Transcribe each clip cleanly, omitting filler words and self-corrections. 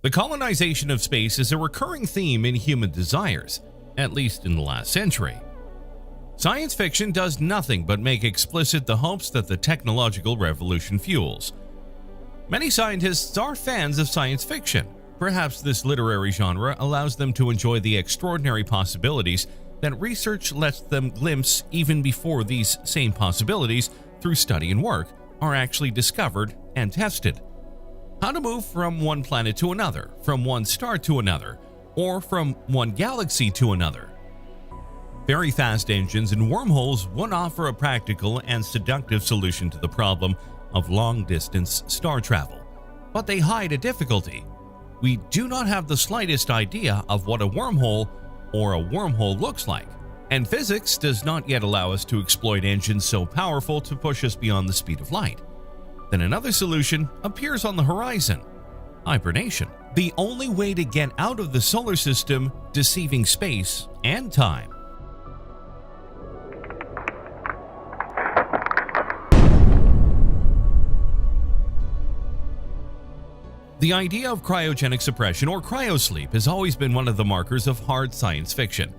The colonization of space is a recurring theme in human desires, at least in the last century. Science fiction does nothing but make explicit the hopes that the technological revolution fuels. Many scientists are fans of science fiction. Perhaps this literary genre allows them to enjoy the extraordinary possibilities that research lets them glimpse even before these same possibilities, through study and work, are actually discovered and tested. How to move from one planet to another, from one star to another, or from one galaxy to another. Very fast engines and wormholes would offer a practical and seductive solution to the problem of long-distance star travel, but they hide a difficulty. We do not have the slightest idea of what a wormhole or a wormhole looks like, and physics does not yet allow us to exploit engines so powerful to push us beyond the speed of light. Then another solution appears on the horizon: hibernation. The only way to get out of the solar system, deceiving space and time. The idea of cryogenic suppression or cryosleep has always been one of the markers of hard science fiction.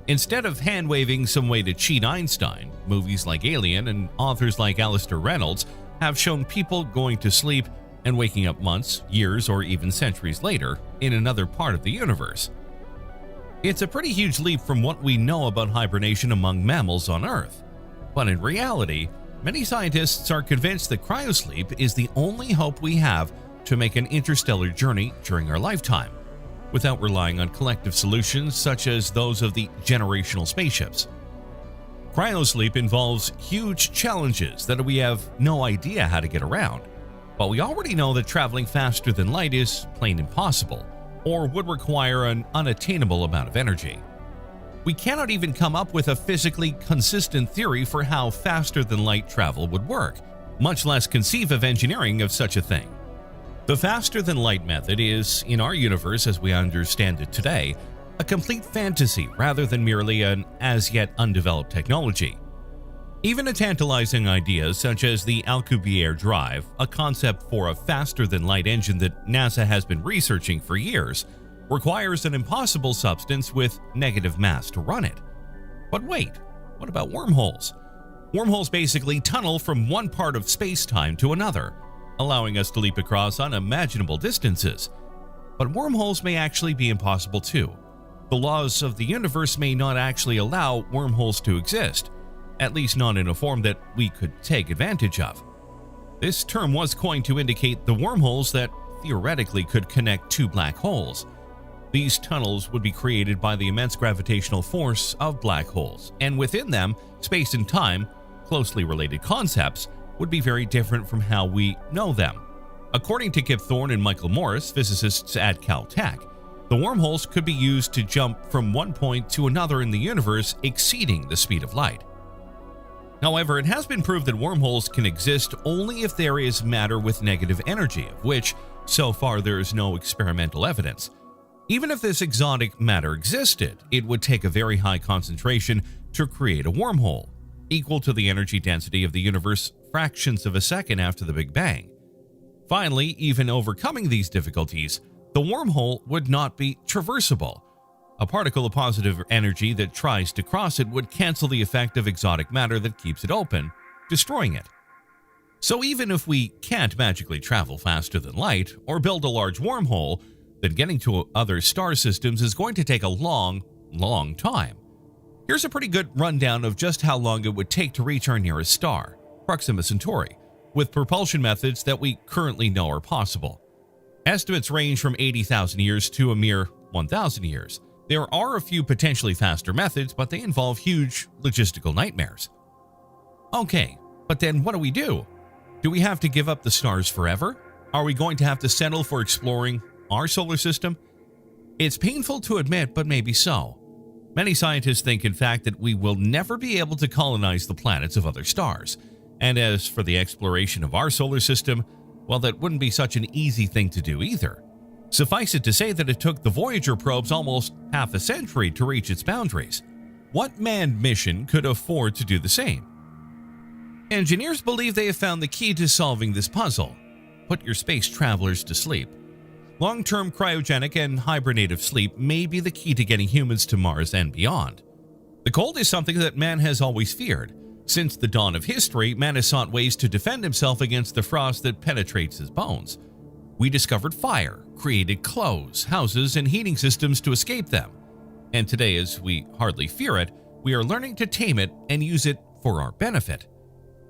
Instead of hand-waving some way to cheat Einstein, movies like Alien and authors like Alastair Reynolds have shown people going to sleep and waking up months, years, or even centuries later in another part of the universe. It's a pretty huge leap from what we know about hibernation among mammals on Earth. But in reality, many scientists are convinced that cryosleep is the only hope we have to make an interstellar journey during our lifetime, without relying on collective solutions such as those of the generational spaceships. Cryosleep involves huge challenges that we have no idea how to get around, but we already know that traveling faster than light is plain impossible, or would require an unattainable amount of energy. We cannot even come up with a physically consistent theory for how faster than light travel would work, much less conceive of engineering of such a thing. The faster than light method is, in our universe as we understand it today, a complete fantasy rather than merely an as-yet undeveloped technology. Even a tantalizing idea such as the Alcubierre drive, a concept for a faster-than-light engine that NASA has been researching for years, requires an impossible substance with negative mass to run it. But wait, what about wormholes? Wormholes basically tunnel from one part of space-time to another, allowing us to leap across unimaginable distances. But wormholes may actually be impossible too. The laws of the universe may not actually allow wormholes to exist, at least not in a form that we could take advantage of. This term was coined to indicate the wormholes that theoretically could connect two black holes. These tunnels would be created by the immense gravitational force of black holes, and within them, space and time, closely related concepts, would be very different from how we know them. According to Kip Thorne and Michael Morris, physicists at Caltech, the wormholes could be used to jump from one point to another in the universe, exceeding the speed of light. However, it has been proved that wormholes can exist only if there is matter with negative energy, of which, so far, there is no experimental evidence. Even if this exotic matter existed, it would take a very high concentration to create a wormhole, equal to the energy density of the universe fractions of a second after the Big Bang. Finally, even overcoming these difficulties, the wormhole would not be traversable. A particle of positive energy that tries to cross it would cancel the effect of exotic matter that keeps it open, destroying it. So even if we can't magically travel faster than light or build a large wormhole, then getting to other star systems is going to take a long time. Here's a pretty good rundown of just how long it would take to reach our nearest star, Proxima Centauri, with propulsion methods that we currently know are possible. Estimates range from 80,000 years to a mere 1,000 years. There are a few potentially faster methods, but they involve huge logistical nightmares. Okay, but then what do we do? Do we have to give up the stars forever? Are we going to have to settle for exploring our solar system? It's painful to admit, but maybe so. Many scientists think, in fact, that we will never be able to colonize the planets of other stars. And as for the exploration of our solar system, well, that wouldn't be such an easy thing to do either. Suffice it to say that it took the Voyager probes almost half a century to reach its boundaries. What manned mission could afford to do the same? Engineers believe they have found the key to solving this puzzle. Put your space travelers to sleep. Long-term cryogenic and hibernative sleep may be the key to getting humans to Mars and beyond. The cold is something that man has always feared. Since the dawn of history, man has sought ways to defend himself against the frost that penetrates his bones. We discovered fire, created clothes, houses, and heating systems to escape them. And today, as we hardly fear it, we are learning to tame it and use it for our benefit.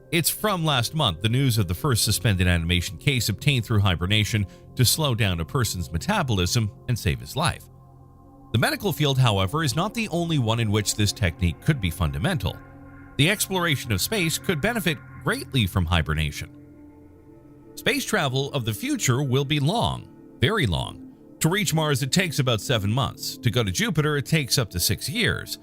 It's from last month, the news of the first suspended animation case obtained through hibernation to slow down a person's metabolism and save his life. The medical field, however, is not the only one in which this technique could be fundamental. The exploration of space could benefit greatly from hibernation. Space travel of the future will be long, very long. To reach Mars, it takes about 7 months. To go to Jupiter, it takes up to 6 years.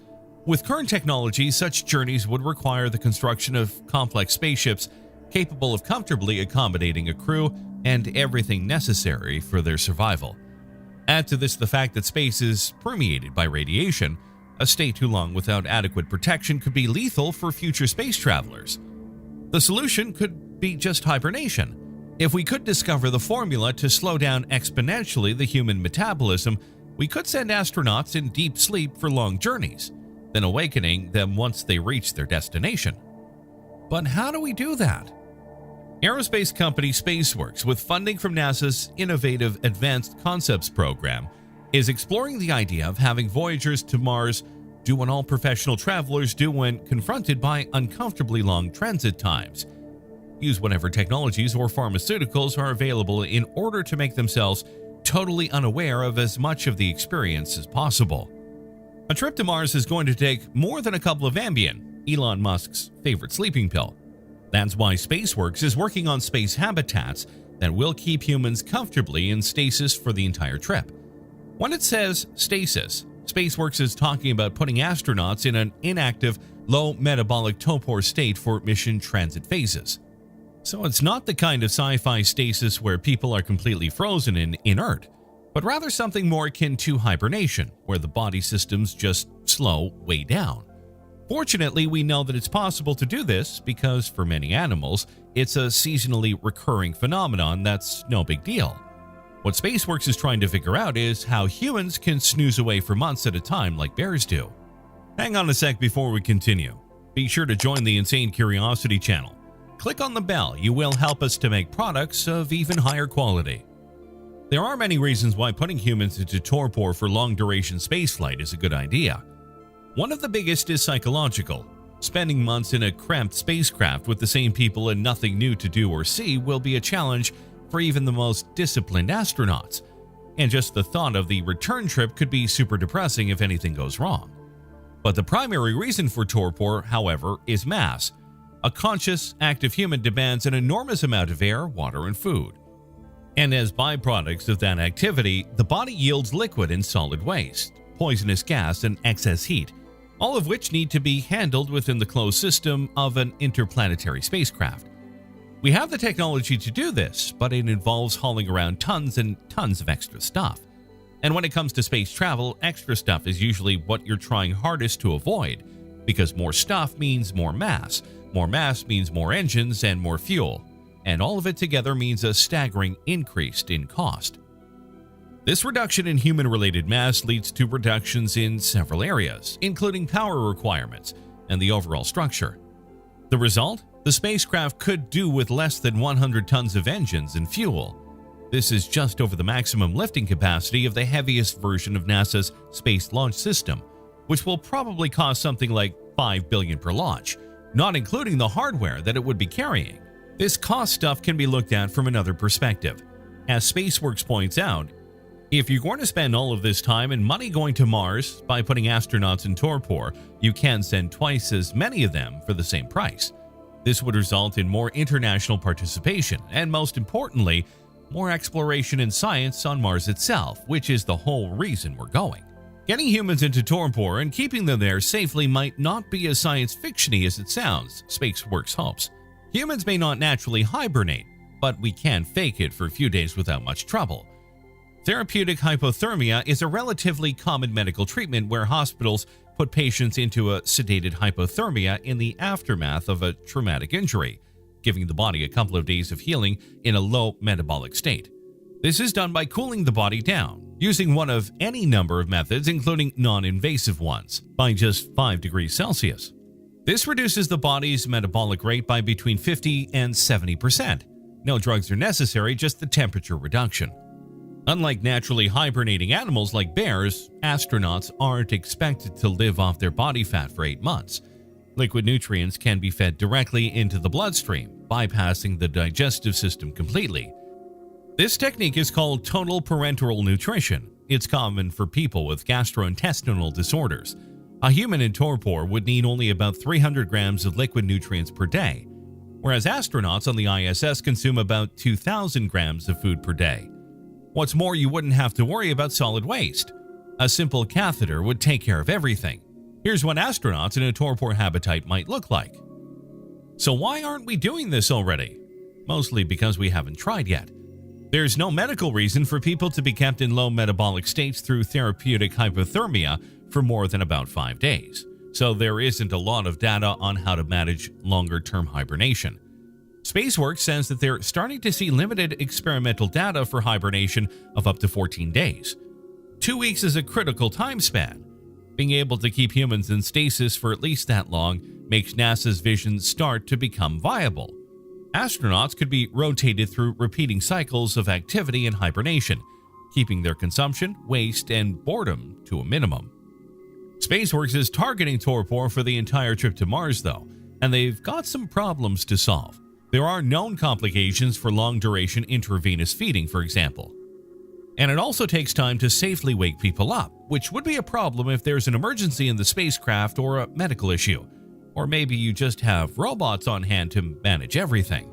With current technology, such journeys would require the construction of complex spaceships capable of comfortably accommodating a crew and everything necessary for their survival. Add to this the fact that space is permeated by radiation. A stay too long without adequate protection could be lethal for future space travelers. The solution could be just hibernation. If we could discover the formula to slow down exponentially the human metabolism, we could send astronauts in deep sleep for long journeys, then awakening them once they reach their destination. But how do we do that? Aerospace company SpaceWorks, with funding from NASA's Innovative Advanced Concepts program, is exploring the idea of having voyagers to Mars do what all professional travelers do when confronted by uncomfortably long transit times: use whatever technologies or pharmaceuticals are available in order to make themselves totally unaware of as much of the experience as possible. A trip to Mars is going to take more than a couple of Ambien, Elon Musk's favorite sleeping pill. That's why SpaceWorks is working on space habitats that will keep humans comfortably in stasis for the entire trip. When it says stasis, SpaceWorks is talking about putting astronauts in an inactive, low metabolic torpor state for mission transit phases. So it's not the kind of sci-fi stasis where people are completely frozen and inert, but rather something more akin to hibernation, where the body systems just slow way down. Fortunately, we know that it's possible to do this because, for many animals, it's a seasonally recurring phenomenon that's no big deal. What SpaceWorks is trying to figure out is how humans can snooze away for months at a time like bears do. Hang on a sec before we continue. Be sure to join the Insane Curiosity channel. Click on the bell. You will help us to make products of even higher quality. There are many reasons why putting humans into torpor for long-duration spaceflight is a good idea. One of the biggest is psychological. Spending months in a cramped spacecraft with the same people and nothing new to do or see will be a challenge for even the most disciplined astronauts. And just the thought of the return trip could be super depressing if anything goes wrong. But the primary reason for torpor, however, is mass. A conscious, active human demands an enormous amount of air, water, and food. And as byproducts of that activity, the body yields liquid and solid waste, poisonous gas, and excess heat, all of which need to be handled within the closed system of an interplanetary spacecraft. We have the technology to do this, but it involves hauling around tons and tons of extra stuff. And when it comes to space travel, extra stuff is usually what you're trying hardest to avoid, because more stuff means more mass means more engines and more fuel, and all of it together means a staggering increase in cost. This reduction in human-related mass leads to reductions in several areas, including power requirements and the overall structure. The result? The spacecraft could do with less than 100 tons of engines and fuel. This is just over the maximum lifting capacity of the heaviest version of NASA's Space Launch System, which will probably cost something like $5 billion per launch, not including the hardware that it would be carrying. This cost stuff can be looked at from another perspective. As SpaceWorks points out, if you're going to spend all of this time and money going to Mars by putting astronauts in torpor, you can send twice as many of them for the same price. This would result in more international participation and, most importantly, more exploration and science on Mars itself, which is the whole reason we're going. Getting humans into torpor and keeping them there safely might not be as science fiction-y as it sounds, SpaceWorks hopes. Humans may not naturally hibernate, but we can fake it for a few days without much trouble. Therapeutic hypothermia is a relatively common medical treatment where hospitals put patients into a sedated hypothermia in the aftermath of a traumatic injury, giving the body a couple of days of healing in a low metabolic state. This is done by cooling the body down, using one of any number of methods, including non-invasive ones, by just 5 degrees Celsius. This reduces the body's metabolic rate by between 50 and 70%. No drugs are necessary, just the temperature reduction. Unlike naturally hibernating animals like bears, astronauts aren't expected to live off their body fat for 8 months. Liquid nutrients can be fed directly into the bloodstream, bypassing the digestive system completely. This technique is called total parenteral nutrition. It's common for people with gastrointestinal disorders. A human in torpor would need only about 300 grams of liquid nutrients per day, whereas astronauts on the ISS consume about 2,000 grams of food per day. What's more, you wouldn't have to worry about solid waste. A simple catheter would take care of everything. Here's what astronauts in a torpor habitat might look like. So why aren't we doing this already? Mostly because we haven't tried yet. There's no medical reason for people to be kept in low metabolic states through therapeutic hypothermia for more than about 5 days. So there isn't a lot of data on how to manage longer-term hibernation. SpaceWorks says that they're starting to see limited experimental data for hibernation of up to 14 days. 2 weeks is a critical time span. Being able to keep humans in stasis for at least that long makes NASA's vision start to become viable. Astronauts could be rotated through repeating cycles of activity and hibernation, keeping their consumption, waste, and boredom to a minimum. SpaceWorks is targeting torpor for the entire trip to Mars, though, and they've got some problems to solve. There are known complications for long-duration intravenous feeding, for example. And it also takes time to safely wake people up, which would be a problem if there's an emergency in the spacecraft or a medical issue. Or maybe you just have robots on hand to manage everything.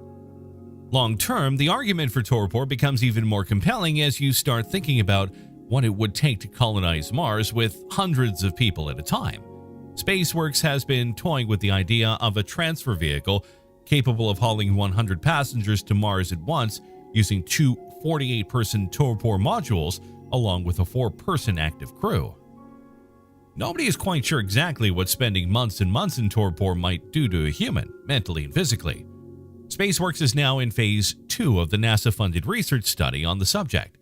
Long-term, the argument for torpor becomes even more compelling as you start thinking about what it would take to colonize Mars with hundreds of people at a time. SpaceWorks has been toying with the idea of a transfer vehicle capable of hauling 100 passengers to Mars at once using 2 48-person torpor modules along with a 4-person active crew. Nobody is quite sure exactly what spending months and months in torpor might do to a human, mentally and physically. SpaceWorks is now in phase 2 of the NASA-funded research study on the subject.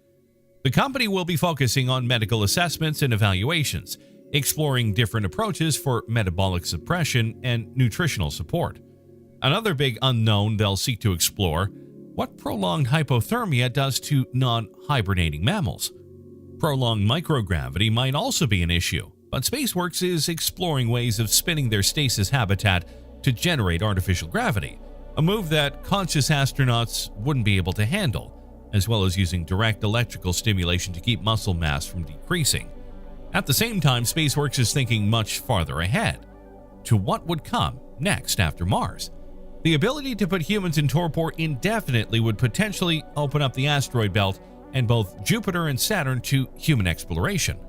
The company will be focusing on medical assessments and evaluations, exploring different approaches for metabolic suppression and nutritional support. Another big unknown they'll seek to explore: what prolonged hypothermia does to non-hibernating mammals. Prolonged microgravity might also be an issue, but SpaceWorks is exploring ways of spinning their stasis habitat to generate artificial gravity, a move that conscious astronauts wouldn't be able to handle, as well as using direct electrical stimulation to keep muscle mass from decreasing. At the same time, SpaceWorks is thinking much farther ahead, to what would come next after Mars. The ability to put humans in torpor indefinitely would potentially open up the asteroid belt and both Jupiter and Saturn to human exploration.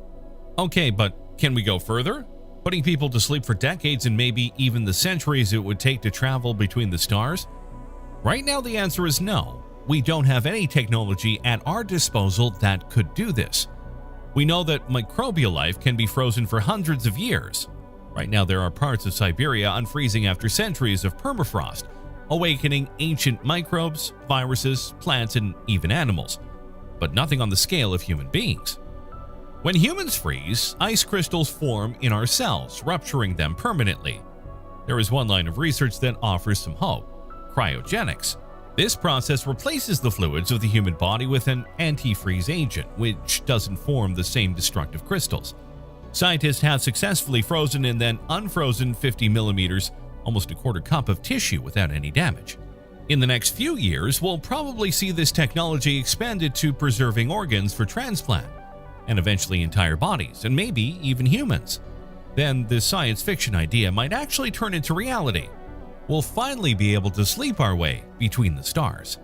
Okay, but can we go further? Putting people to sleep for decades and maybe even the centuries it would take to travel between the stars? Right now, the answer is no. We don't have any technology at our disposal that could do this. We know that microbial life can be frozen for hundreds of years. Right now, there are parts of Siberia unfreezing after centuries of permafrost, awakening ancient microbes, viruses, plants, and even animals, but nothing on the scale of human beings. When humans freeze, ice crystals form in our cells, rupturing them permanently. There is one line of research that offers some hope: cryogenics. This process replaces the fluids of the human body with an antifreeze agent, which doesn't form the same destructive crystals. Scientists have successfully frozen and then unfrozen 50 millimeters, almost a quarter cup of tissue without any damage. In the next few years, we'll probably see this technology expanded to preserving organs for transplant, and eventually entire bodies, and maybe even humans. Then this science fiction idea might actually turn into reality. We'll finally be able to sleep our way between the stars.